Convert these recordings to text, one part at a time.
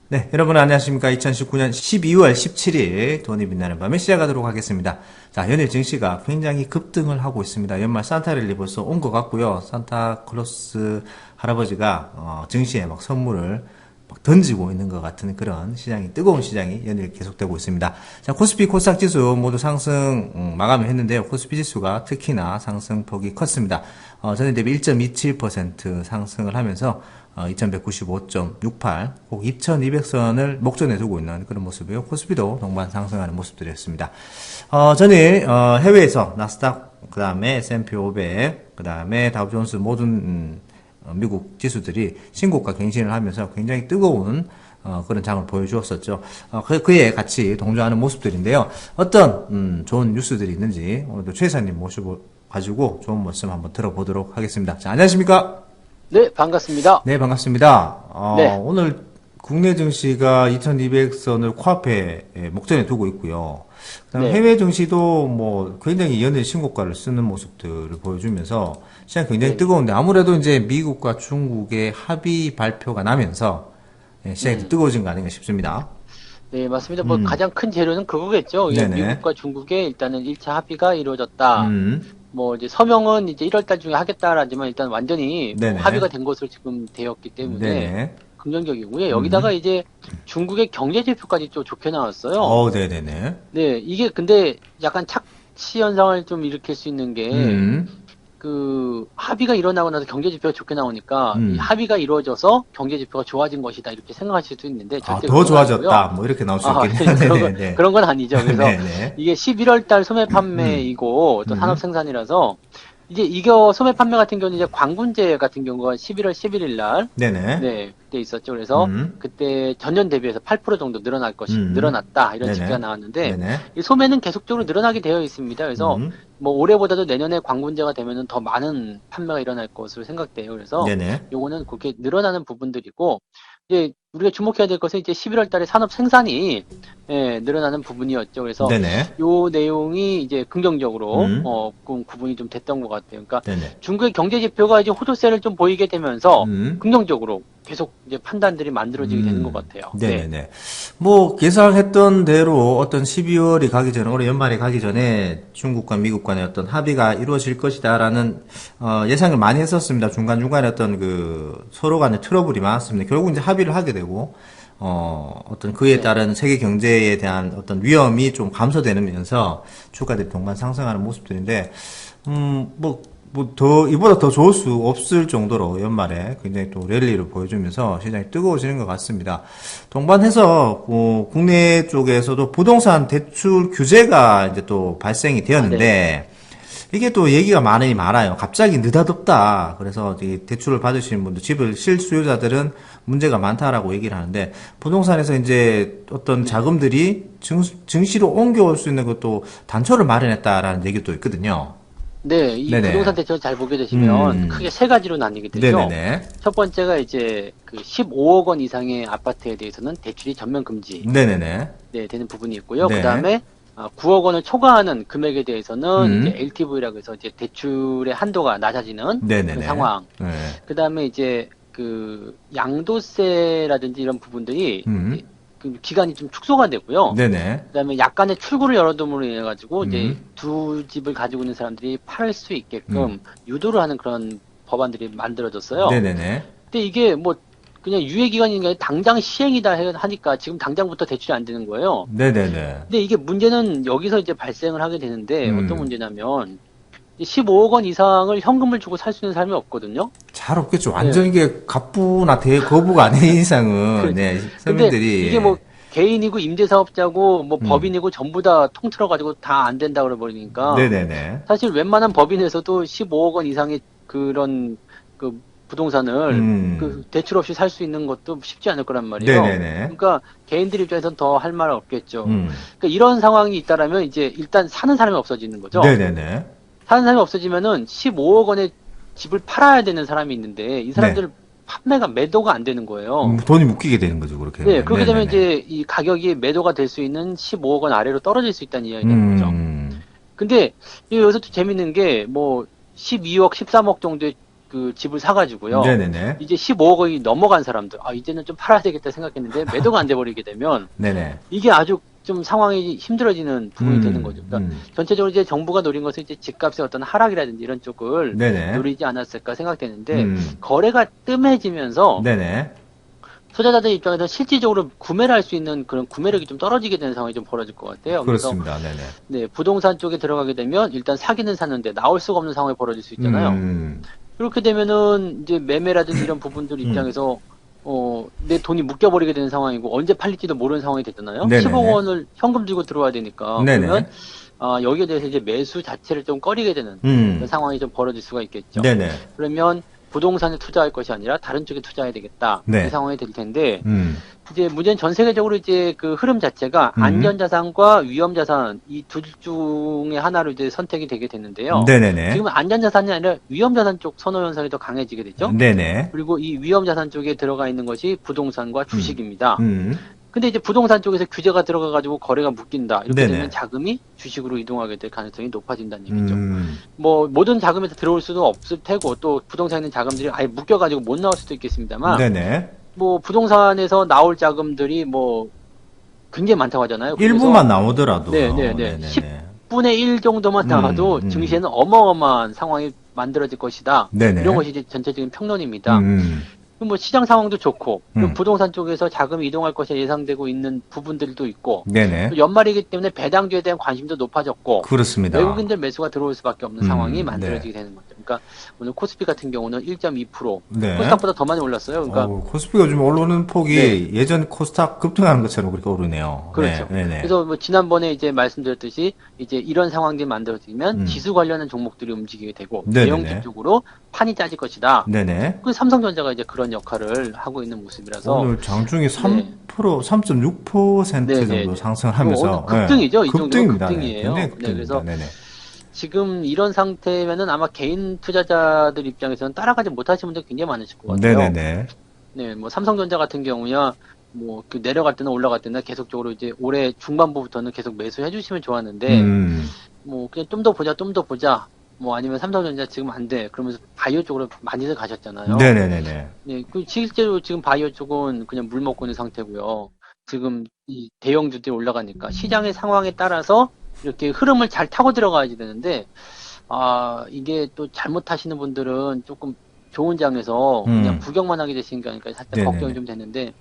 네, 여러분 안녕하십니까. 2019년 12월 17일 돈이 빛나는 밤에 시작하도록 하겠습니다. 자, 연일 증시가 굉장히 급등을 하고 있습니다. 연말 산타랠리 벌써 온 것 같고요. 산타클로스 할아버지가 증시에 막 선물을 막 던지고 있는 것 같은 그런 시장이, 뜨거운 시장이 연일 계속되고 있습니다. 자, 코스피, 코스닥 지수 모두 상승 마감을 했는데요. 코스피 지수가 특히나 상승폭이 컸습니다. 전일 대비 1.27% 상승을 하면서 2195.68, 꼭 2200선을 목전에 두고 있는 그런 모습이요. 코스피도 동반 상승하는 모습들이었습니다. 전일 해외에서 나스닥, 그 다음에 S&P 500, 그 다음에 다우존스 모든 미국 지수들이 신고가 갱신을 하면서 굉장히 뜨거운 그런 장을 보여주었었죠. 그에 같이 동조하는 모습들인데요. 어떤 좋은 뉴스들이 있는지 오늘도 최 이사님 모시고 가지고 좋은 말씀 한번 들어보도록 하겠습니다. 자, 안녕하십니까? 네, 반갑습니다. 네, 반갑습니다. 네, 오늘 국내 증시가 2200선을 코앞에 목전에 두고 있고요. 그다음 네, 해외 증시도 뭐 굉장히 연일 신고가를 쓰는 모습들을 보여주면서 시장 굉장히 네, 네. 뜨거운데 아무래도 이제 미국과 중국의 합의 발표가 나면서 시장이 음, 뜨거워진 거 아닌가 싶습니다. 네, 맞습니다. 뭐 음, 가장 큰 재료는 그거겠죠. 이게 네네. 미국과 중국의 일단은 1차 합의가 이루어졌다. 음, 뭐 이제 서명은 이제 1월 달 중에 하겠다라지만 일단 완전히 뭐 네네. 합의가 된 것으로 지금 되었기 때문에 네네. 긍정적이고요. 여기다가 음, 이제 중국의 경제 지표까지 좀 좋게 나왔어요. 네네네. 네, 이게 근데 약간 착시 현상을 좀 일으킬 수 있는 게 음, 합의가 일어나고 나서 경제 지표가 좋게 나오니까 이 음. 합의가 이루어져서 경제 지표가 좋아진 것이다 이렇게 생각하실 수 있는데 절대 더 그런 건 아니고요. 좋아졌다. 뭐 이렇게 나올 수 있겠네요. 네네네. 그런 건 아니죠. 그래서 네네. 이게 11월 달 소매 음, 판매이고 또 산업 음, 생산이라서 이제 소매 판매 같은 경우는 이제 관군제 같은 경우가 11월 11일 날 네네. 네, 그때 있었죠. 그래서 음, 그때 전년 대비해서 8% 정도 음, 늘어났다. 이런 집계가 네네. 나왔는데, 네네. 이 소매는 계속적으로 늘어나게 되어 있습니다. 그래서 음, 뭐 올해보다도 내년에 관군제가 되면은 더 많은 판매가 일어날 것으로 생각돼요. 그래서 네네. 요거는 그렇게 늘어나는 부분들이고, 이제 우리가 주목해야 될 것은 이제 11월 달에 산업 생산이 예, 늘어나는 부분이었죠. 그래서 네네. 요 내용이 이제 긍정적으로 음, 구분이 좀 됐던 것 같아요. 그러니까 네네. 중국의 경제 지표가 이제 호조세를 좀 보이게 되면서 음, 긍정적으로 계속 이제 판단들이 만들어지게 되는 것 같아요. 네. 네네네. 뭐, 예상했던 대로 어떤 12월이 가기 전에, 올해 연말이 가기 전에 중국과 미국 간의 어떤 합의가 이루어질 것이다라는, 예상을 많이 했었습니다. 중간중간에 어떤 서로 간의 트러블이 많았습니다. 결국 이제 합의를 하게 되고, 어떤 그에 네. 따른 세계 경제에 대한 어떤 위험이 좀 감소되면서 주가들이 동반 상승하는 모습들인데, 이보다 더 좋을 수 없을 정도로 연말에 굉장히 또 랠리를 보여주면서 시장이 뜨거워지는 것 같습니다. 동반해서, 국내 쪽에서도 부동산 대출 규제가 이제 또 발생이 아, 네. 되었는데, 이게 또 얘기가 많이 많아요. 갑자기 느닷없다. 그래서 이 대출을 받으시는 분들, 집을 실수요자들은 문제가 많다라고 얘기를 하는데, 부동산에서 이제 어떤 네. 자금들이 증시로 옮겨올 수 있는 것도 단초를 마련했다라는 얘기도 있거든요. 네. 이 부동산 네네. 대출 잘 보게 되시면 음, 크게 세 가지로 나뉘게 되죠. 네네네. 첫 번째가 이제 그 15억 원 이상의 아파트에 대해서는 대출이 전면 금지. 네네네. 네, 되는 부분이 있고요. 그 네. 다음에 9억 원을 초과하는 금액에 대해서는 이제 음, LTV라고 해서 이제 대출의 한도가 낮아지는 그런 네네네. 상황. 네. 그 다음에 이제 그 양도세라든지 이런 부분들이 이제 음, 그 기간이 좀 축소가 되고요. 네네. 그 다음에 약간의 출구를 열어둠으로 인해 가지고 이제 음, 두 집을 가지고 있는 사람들이 팔 수 음, 있게끔 유도를 하는 그런 법안들이 만들어졌어요. 네네네. 근데 이게 뭐 그냥 유예 기간이 아니라 당장 시행이다 하니까 지금 당장부터 대출이 안 되는 거예요. 네네네. 근데 이게 문제는 여기서 이제 발생을 하게 되는데 어떤 음, 문제냐면 15억 원 이상을 현금을 주고 살 수 있는 사람이 없거든요. 잘 없겠죠. 완전 예. 이게 갑부나 대거부가 아닌 이상은, 그렇죠. 네, 근데 서민들이, 이게 뭐 예. 개인이고 임대사업자고 뭐 음, 법인이고 전부 다 통틀어가지고 다 안 된다 그래 버리니까 네네네. 사실 웬만한 법인에서도 15억 원 이상의 그런 그 부동산을 음, 그 대출 없이 살 수 있는 것도 쉽지 않을 거란 말이에요. 네네네. 그러니까 개인들 입장에서는 더 할 말 없겠죠. 음, 그러니까 이런 상황이 있다라면 이제 일단 사는 사람이 없어지는 거죠. 네네네. 사는 사람이 없어지면은 15억 원의 집을 팔아야 되는 사람이 있는데 이 네. 사람들 판매가 매도가 안 되는 거예요. 돈이 묶이게 되는 거죠, 그렇게 네, 되면. 그렇게 되면 네네네. 이제 이 가격이 매도가 될 수 있는 15억 원 아래로 떨어질 수 있다는 이야기 되는 거죠. 음, 근데 여기서 또 재밌는 게 뭐 12억, 13억 정도의 그 집을 사가지고요. 네네네. 이제 15억 원이 넘어간 사람들, 아, 이제는 좀 팔아야 되겠다 생각했는데 매도가 안 돼버리게 되면 네네. 이게 아주 좀 상황이 힘들어지는 부분이 되는 거죠. 그러니까 음. 전체적으로 이제 정부가 노린 것은 이제 집값의 어떤 하락이라든지 이런 쪽을 네네. 노리지 않았을까 생각되는데 음. 거래가 뜸해지면서 네네. 투자자들 입장에서 실질적으로 구매를 할 수 있는 그런 구매력이 좀 떨어지게 되는 상황이 좀 벌어질 것 같아요. 그래서 그렇습니다. 네네. 네, 부동산 쪽에 들어가게 되면 일단 사기는 사는데 나올 수가 없는 상황이 벌어질 수 있잖아요. 음. 그렇게 되면은 이제 매매라든지 이런 부분들 음. 입장에서 내 돈이 묶여버리게 되는 상황이고 언제 팔릴지도 모르는 상황이 되잖아요. 10억 네네네. 원을 현금 들고 들어와야 되니까 그러면 네네. 여기에 대해서 이제 매수 자체를 좀 꺼리게 되는 그런 음. 상황이 좀 벌어질 수가 있겠죠. 네네. 그러면 부동산에 투자할 것이 아니라 다른 쪽에 투자해야 되겠다. 이 네. 상황이 될 텐데 음. 이제 문제는 전 세계적으로 이제 그 흐름 자체가 음. 안전자산과 위험자산 이 둘 중에 하나로 이제 선택이 되게 되는데요. 네네네. 지금은 안전자산이 아니라 위험자산 쪽 선호 현상이 더 강해지게 되죠. 네네. 그리고 이 위험자산 쪽에 들어가 있는 것이 부동산과 음. 주식입니다. 음. 근데 이제 부동산 쪽에서 규제가 들어가가지고 거래가 묶인다. 이렇게 되면 네네. 자금이 주식으로 이동하게 될 가능성이 높아진다는 얘기죠. 음. 뭐 모든 자금이 다 들어올 수도 없을 테고 또 부동산에 있는 자금들이 아예 묶여가지고 못 나올 수도 있겠습니다만 네네. 뭐 부동산에서 나올 자금들이 뭐 굉장히 많다고 하잖아요. 그중에서 일부만 나오더라도요. 네네네 네네네. 10분의 1 정도만 나와도 음. 증시에는 어마어마한 상황이 만들어질 것이다. 이런 네네. 것이 이제 전체적인 평론입니다. 음. 그럼 뭐 시장 상황도 좋고 그리고 음. 부동산 쪽에서 자금이 이동할 것이 예상되고 있는 부분들도 있고 또 네네. 연말이기 때문에 배당주에 대한 관심도 높아졌고 그렇습니다. 외국인들 매수가 들어올 수밖에 없는 상황이 네. 만들어지게 되는 거죠. 그러니까 오늘 코스피 같은 경우는 1.2% 네. 코스닥보다 더 많이 올랐어요. 그러니까 코스피가 요즘 오르는 네. 폭이 예전 코스닥 급등하는 것처럼 그렇게 오르네요. 네, 그렇죠. 네네. 그래서 뭐 지난번에 이제 말씀드렸듯이 이제 이런 상황들이 만들어지면 음. 지수 관련한 종목들이 움직이게 되고 대형주 네네네. 쪽으로 판이 짜질 것이다. 네네. 그 삼성전자가 이제 그런 역할을 하고 있는 모습이라서 오늘 장중에 네, 3%, 3.6% 네, 네, 정도 네. 상승을 이거 오늘 하면서, 예, 급등이죠. 이 정도면 급등입니다. 네, 굉장히 급등이에요. 네, 급등입니다. 그래서 네네. 지금 이런 상태면은 아마 개인 투자자들 입장에서는 따라가지 못하시는 분들 굉장히 많으실 것 같아요. 네네네. 네, 뭐 삼성전자 같은 경우야 뭐 그 내려갈 때는 올라갈 때는 계속적으로 이제 올해 중반부부터는 계속 매수해 주시면 좋았는데 음, 뭐 그냥 좀 더 보자, 좀 더 보자. 뭐 아니면 삼성전자 지금 안 돼. 그러면서 바이오 쪽으로 많이들 가셨잖아요. 네네네네. 네, 그 실제로 지금 바이오 쪽은 그냥 물 먹고 있는 상태고요. 지금 이 대형주들이 올라가니까 시장의 상황에 따라서 이렇게 흐름을 잘 타고 들어가야지 되는데 이게 또 잘못하시는 분들은 조금 좋은 장에서 그냥 음, 구경만 하게 되시는 게 아닐까 살짝 걱정이 네네네. 좀 되는데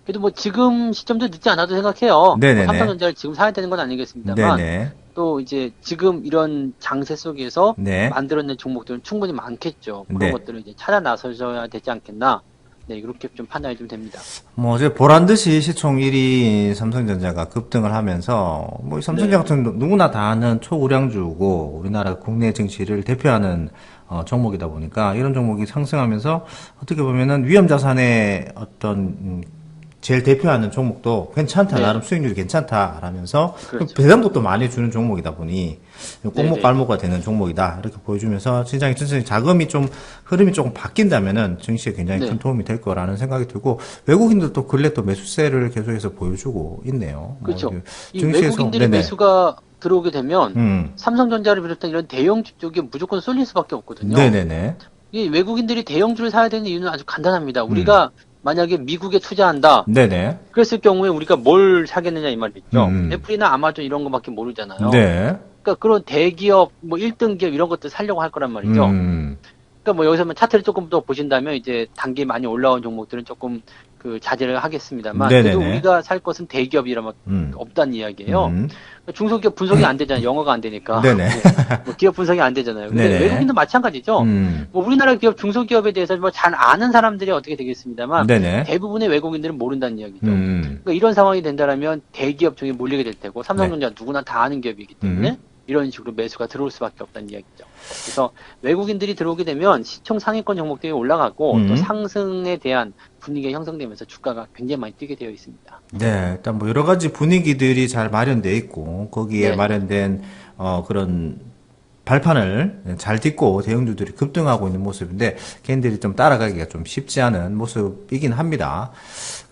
그래도 뭐 지금 시점도 늦지 않아도 생각해요. 뭐 네네네. 삼성전자를 지금 사야 되는 건 아니겠습니다만 네네. 또 이제 지금 이런 장세 속에서 네. 만들어낸 종목들은 충분히 많겠죠. 그런 네. 것들을 이제 찾아 나서셔야 되지 않겠나. 네, 이렇게 좀 판단이 좀 됩니다. 뭐, 이제 보란 듯이 시총 1위인 삼성전자가 급등을 하면서, 뭐, 이 삼성전자 네, 같은 누구나 다 아는 초우량주고, 우리나라 국내 증시를 대표하는 종목이다 보니까, 이런 종목이 상승하면서, 어떻게 보면은 위험자산의 어떤, 제일 대표하는 종목도 괜찮다, 네, 나름 수익률이 괜찮다라면서, 그렇죠. 배당도 또 많이 주는 종목이다 보니, 네, 네, 네. 꼭목깔모가 되는 종목이다. 이렇게 보여주면서, 시장이 천천히 자금이 좀, 흐름이 조금 바뀐다면은, 증시에 굉장히 큰 네. 도움이 될 거라는 생각이 들고, 외국인들도 근래 또 매수세를 계속해서 보여주고 있네요. 뭐, 그렇죠. 이게 이 증시에서, 외국인들이 네네. 매수가 들어오게 되면 음, 삼성전자를 비롯한 이런 대형주 쪽에 무조건 쏠릴 수밖에 없거든요. 네네네. 이 외국인들이 대형주를 사야 되는 이유는 아주 간단합니다. 음, 우리가 만약에 미국에 투자한다. 네네. 그랬을 경우에 우리가 뭘 사겠느냐 이 말이죠. 음, 애플이나 아마존 이런 거밖에 모르잖아요. 네. 그러니까 그런 대기업, 뭐 1등 기업 이런 것들 사려고 할 거란 말이죠. 음, 그러니까 뭐 여기서 차트를 조금 더 보신다면 이제 단기 많이 올라온 종목들은 조금 그 자제를 하겠습니다만 그래도 네네네. 우리가 살 것은 대기업이라면 음, 없다는 이야기예요. 음, 그러니까 중소기업 분석이 안 되잖아요. 영어가 안 되니까. 네네. 네. 뭐 기업 분석이 안 되잖아요. 근데 네네. 외국인도 마찬가지죠. 음, 뭐 우리나라 기업, 중소기업에 대해서 뭐 잘 아는 사람들이 어떻게 되겠습니다만 네네. 대부분의 외국인들은 모른다는 이야기죠. 음, 그러니까 이런 상황이 된다면 대기업 쪽에 몰리게 될 테고 네. 삼성전자 누구나 다 아는 기업이기 음, 때문에 이런 식으로 매수가 들어올 수밖에 없다는 이야기죠. 그래서 외국인들이 들어오게 되면 시총 상위권 종목들이 올라가고 또 음. 상승에 대한 분위기가 형성되면서 주가가 굉장히 많이 뛰게 되어 있습니다. 네, 일단 뭐 여러 가지 분위기들이 잘 마련돼 있고, 거기에 네, 마련된, 그런 발판을 잘 딛고 대형주들이 급등하고 있는 모습인데 개인들이 좀 따라가기가 좀 쉽지 않은 모습이긴 합니다.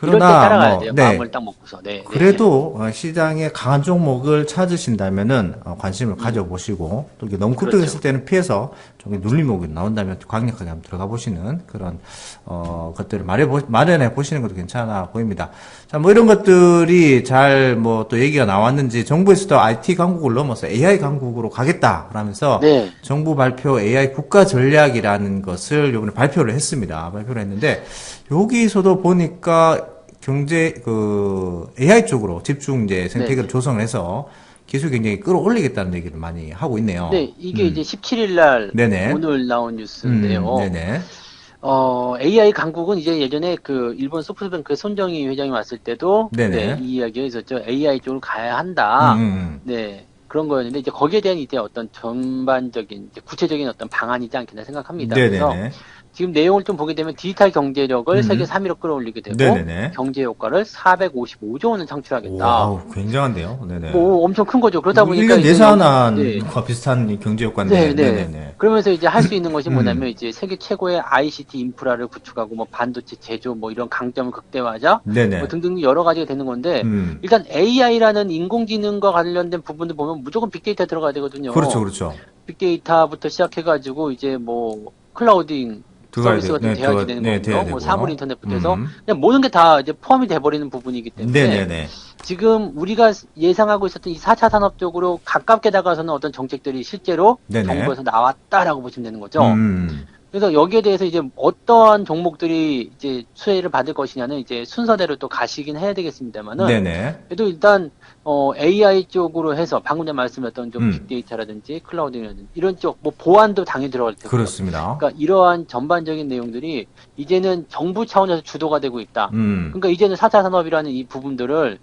이럴 때 그러나 따라가야 돼요. 네. 마음을 딱 먹고서. 네. 네. 그래도 시장에 강한 종목을 찾으신다면은 관심을 가져보시고 또 이게 너무 급등했을 그렇죠. 때는 피해서 좀 눌림목이 나온다면 강력하게 한번 들어가 보시는 그런 것들을 마련해 보시는 것도 괜찮아 보입니다. 자, 뭐 이런 것들이 잘 뭐 또 얘기가 나왔는지 정부에서도 IT 강국을 넘어서 AI 강국으로 가겠다라면서 네. 정부 발표 AI 국가 전략이라는 것을 이번에 발표를 했습니다. 발표를 했는데 여기서도 보니까 경제 AI 쪽으로 집중 이제 생태계를 네네. 조성을 해서 기술 굉장히 끌어올리겠다는 얘기를 많이 하고 있네요. 네, 이게 이제 17일 날 네네. 오늘 나온 뉴스인데요. 네네. AI 강국은 이제 예전에 그 일본 소프트뱅크 손정희 회장이 왔을 때도 네, 네네. 이 이야기가 있었죠. AI 쪽으로 가야 음, 한다. 음, 네, 그런 거였는데 이제 거기에 대한 이제 어떤 전반적인 이제 구체적인 어떤 방안이지 않겠나 생각합니다. 그래서 네네네. 지금 내용을 좀 보게 되면 디지털 경제력을 세계 음, 3위로 끌어올리게 되고 네네네. 경제 효과를 455조 원을 창출하겠다. 와우, 굉장한데요. 네네. 뭐 엄청 큰 거죠. 그러다 이거 보니까 1년 이제 여기 네. 예산안과 비슷한 경제 효과인데, 네, 네. 네네네. 그러면서 이제 할 수 있는 것이 음, 뭐냐면 이제 세계 최고의 ICT 인프라를 구축하고 뭐 반도체 제조 뭐 이런 강점을 극대화하자 뭐 네네. 등등 여러 가지가 되는 건데 음, 일단 AI라는 인공지능과 관련된 부분들 보면 무조건 빅데이터 들어가야 그렇죠, 되거든요. 그렇죠. 빅데이터부터 시작해가지고 이제 뭐 클라우딩 들어가야 돼, 서비스가 좀 돼야지 되는 네, 돼야 거고요. 뭐 사물 되고요. 인터넷부터 해서 그냥 모든 게 다 이제 포함이 돼버리는 부분이기 때문에 네네네. 지금 우리가 예상하고 있었던 이 4차 산업 쪽으로 가깝게 다가서는 어떤 정책들이 실제로 네네. 정부에서 나왔다라고 보시면 되는 거죠. 음, 그래서 여기에 대해서 이제 어떠한 종목들이 이제 수혜를 받을 것이냐는 이제 순서대로 또 가시긴 해야 되겠습니다만은 네네. 그래도 일단 AI 쪽으로 해서 방금 전에 말씀드렸던 좀 음, 빅데이터라든지 클라우딩이라든지 이런 쪽 뭐 보안도 당연히 들어갈 테고요. 그렇습니다. 그러니까 이러한 전반적인 내용들이 이제는 정부 차원에서 주도가 되고 있다. 음, 그러니까 이제는 4차 산업이라는 이 부분들을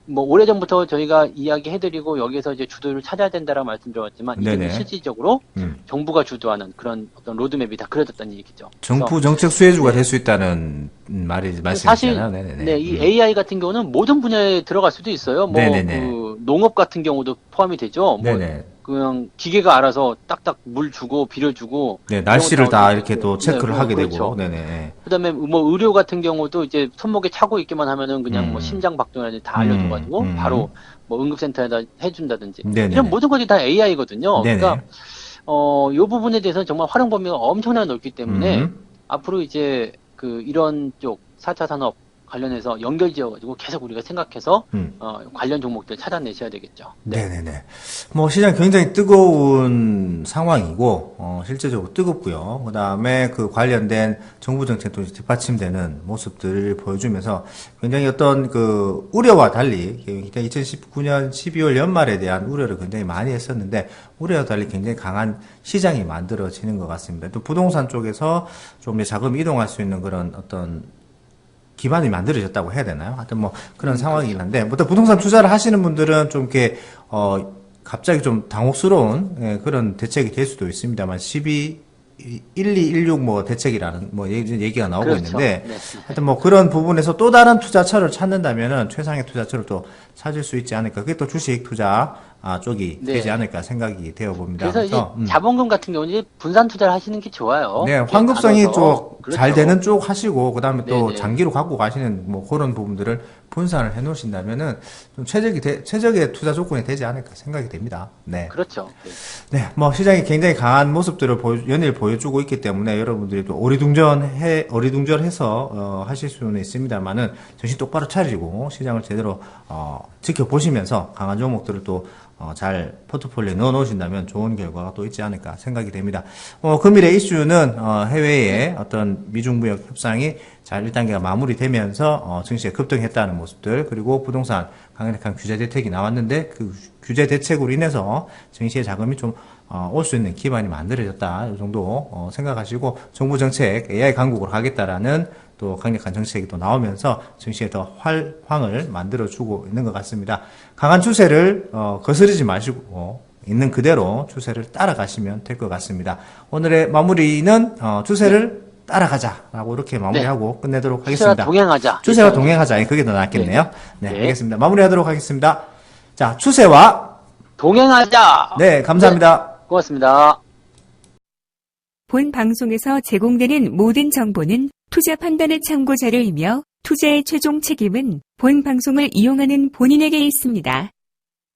뭐 오래전부터 저희가 이야기해드리고 여기서 이제 주도를 찾아야 된다라고 말씀드렸지만 이제는 네네. 실질적으로 음. 정부가 주도하는 그런 어떤 로드맵이 다 그려졌다는 얘기죠. 그래서 정부 정책 수혜주가 될 네. 수 있다는 사실 말씀이시잖아요. 네네네. 네, 이 AI 같은 경우는 모든 분야에 들어갈 수도 있어요. 뭐 네네네. 그 농업 같은 경우도 포함이 되죠. 뭐 네네. 그냥 기계가 알아서 딱딱 물 주고 비료 주고 네, 이런 것도 날씨를 나올 수 다 있고 이렇게 또 네, 체크를 뭐 하게 되고, 그렇죠. 네네. 그다음에 뭐 의료 같은 경우도 이제 손목에 차고 있기만 하면은 그냥 뭐 음, 심장 박동이라든지 다 알려줘가지고 음. 바로 뭐 응급센터에다 해준다든지 이런 네네네. 모든 것이 다 AI거든요. 그러니까 네네. 요 부분에 대해서는 정말 활용 범위가 엄청나게 넓기 때문에 음. 앞으로 이제 그 이런 쪽 4차 산업 관련해서 연결 지어가지고 계속 우리가 생각해서 음. 관련 종목들 찾아내셔야 되겠죠. 네. 네네네. 뭐 시장 굉장히 뜨거운 상황이고 실제적으로 뜨겁고요. 그다음에 그 관련된 정부 정책도 뒷받침되는 모습들을 보여주면서 굉장히 어떤 그 우려와 달리 2019년 12월 연말에 대한 우려를 굉장히 많이 했었는데 우려와 달리 굉장히 강한 시장이 만들어지는 것 같습니다. 또 부동산 쪽에서 좀 자금이 이동할 수 있는 그런 어떤 기반이 만들어졌다고 해야 되나요? 하여튼 뭐 그런 상황이긴 그렇죠. 한데, 보통 부동산 투자를 하시는 분들은 좀 이렇게, 갑자기 좀 당혹스러운 그런 대책이 될 수도 있습니다만, 1216 뭐 대책이라는 뭐 얘기가 나오고 그렇죠. 있는데, 네. 하여튼 뭐 그런 부분에서 또 다른 투자처를 찾는다면은 최상의 투자처를 또 찾을 수 있지 않을까. 그게 또 주식 투자 쪽이 되지 네. 않을까 생각이 되어 봅니다. 그래서 이제 그래서, 자본금 같은 경우는 이제 분산 투자를 하시는 게 좋아요. 네, 이렇게 환급성이 좀 나눠서 잘 그렇죠. 되는 쪽 하시고, 그 다음에 또 네네. 장기로 갖고 가시는 뭐 그런 부분들을 분산을 해 놓으신다면은 좀 최적의 투자 조건이 되지 않을까 생각이 됩니다. 네. 그렇죠. 네. 네, 뭐 시장이 굉장히 강한 모습들을 연일 보여주고 있기 때문에 여러분들이 또 어리둥절해서 하실 수는 있습니다만은 정신 똑바로 차리고 시장을 제대로 지켜보시면서 강한 종목들을 또 잘 포트폴리오에 넣어 놓으신다면 좋은 결과가 또 있지 않을까 생각이 됩니다. 금일의 이슈는 해외의 어떤 미중무역 협상이 잘 1단계가 마무리되면서 증시가 급등했다는 모습들, 그리고 부동산 강력한 규제 대책이 나왔는데 그 규제 대책으로 인해서 증시의 자금이 좀 올 수 있는 기반이 만들어졌다. 이 정도 생각하시고 정부 정책 AI 강국으로 가겠다라는 또 강력한 정책이 또 나오면서 증시에 더 활황을 만들어주고 있는 것 같습니다. 강한 추세를 거스르지 마시고 있는 그대로 추세를 따라가시면 될 것 같습니다. 오늘의 마무리는 추세를 따라가자라고 이렇게 마무리하고 네. 끝내도록 추세와 하겠습니다. 동행하자. 추세와 이렇게 동행하자. 그게 더 네. 낫겠네요. 네, 네. 알겠습니다. 마무리하도록 하겠습니다. 자, 추세와 동행하자. 네, 네. 감사합니다. 고맙습니다. 본 방송에서 제공되는 모든 정보는 투자 판단의 참고 자료이며 투자의 최종 책임은 본 방송을 이용하는 본인에게 있습니다.